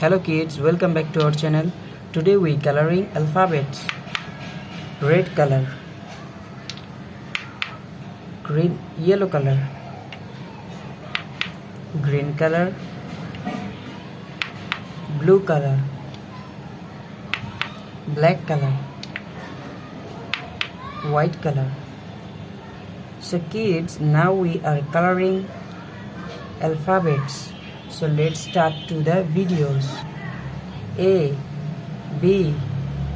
Hello kids, welcome back to our channel. Today we coloring alphabets. Red color, yellow color, green color, blue color, black color, white color. So kids, now we are coloring alphabets. So let's start to the videos. A, B,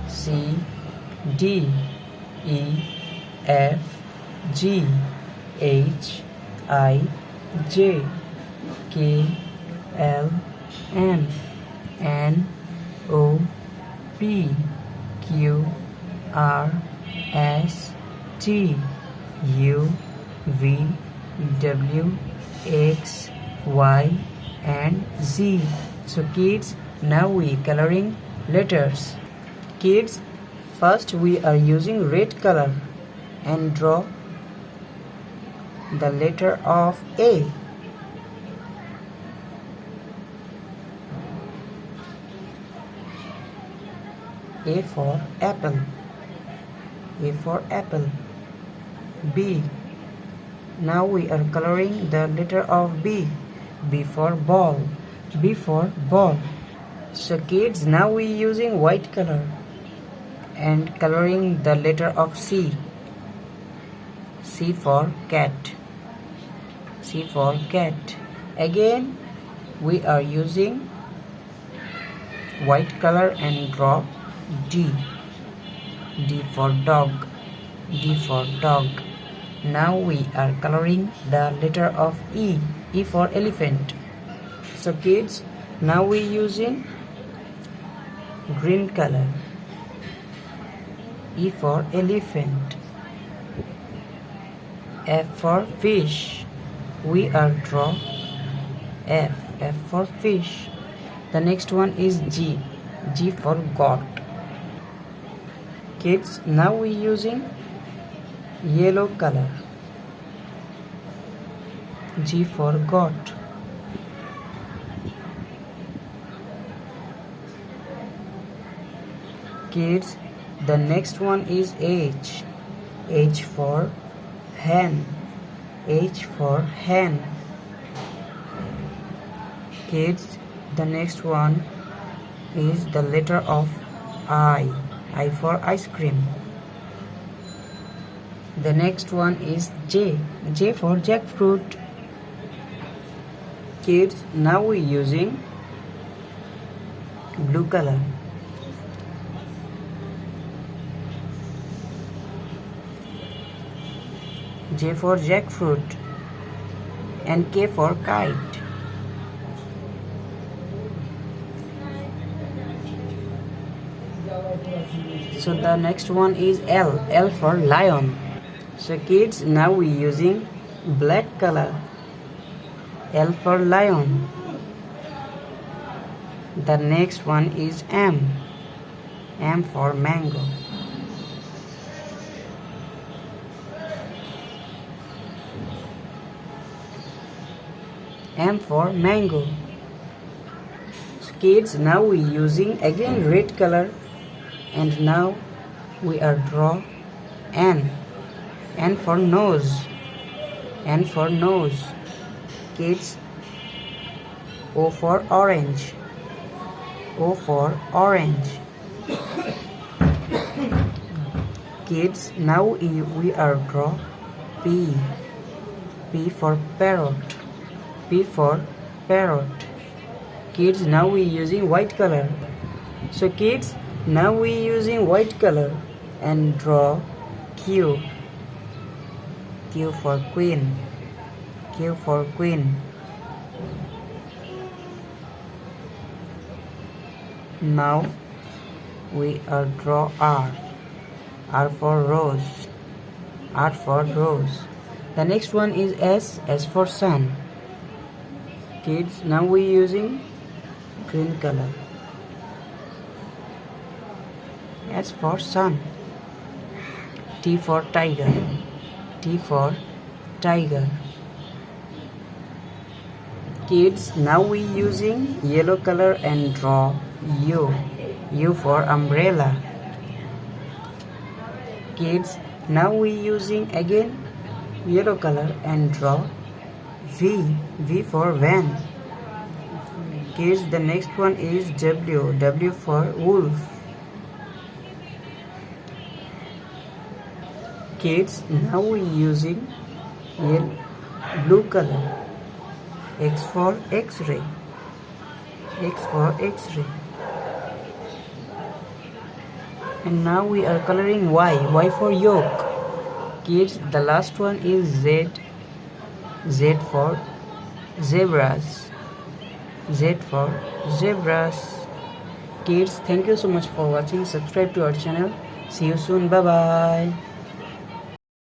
C, D, E, F, G, H, I, J, K, L, M, N, O, P, Q, R, S, T, U, V, W, X, Y, and Z. So kids, now we coloring letters. Kids, first we are using red color and draw the letter of A. A for apple. A for apple. B. Now we are coloring the letter of B. B for ball. B for ball. So kids, now we using white color and coloring the letter of C. C for cat. C for cat. Again we are using white color and draw D. D for dog. D for dog. Now we are coloring the letter of E. E for elephant. So kids, now we using green color. E for elephant. F for fish. We are draw F. F for fish. The next one is G. G for goat. Kids, now we using yellow color. G for goat. Kids, the next one is H. H for hen. H for hen. Kids, the next one is the letter of I. I for ice cream. The next one is J. J for jackfruit. Kids, now we using blue color. J for jackfruit and K for kite. So the next one is L. L for lion. So kids, now we using black color. L for lion. The next one is M. M for mango. M for mango. So kids, now we using again red color and now we are draw N. N for nose. N for nose. Kids, O for orange. O for orange. Kids, now we are draw P. P for parrot. P for parrot. Kids, now we using white color. So kids, now we using white color and draw Q. Q for queen. Q for queen. Now we are draw R. R for rose. R for rose. The next one is S. S for sun. Kids, now we using green color. S for sun. T for tiger. T for tiger. Kids, now we using yellow color and draw U. U for umbrella. Kids, now we using again yellow color and draw V. V for van. Kids, the next one is W. W for wolf. Kids, now we using blue color. X for X-ray. X for X-ray. And now we are coloring Y. Y for yolk. Kids, the last one is Z. Z for zebras. Z for zebras. Kids, thank you so much for watching. Subscribe to our channel. See you soon. Bye bye.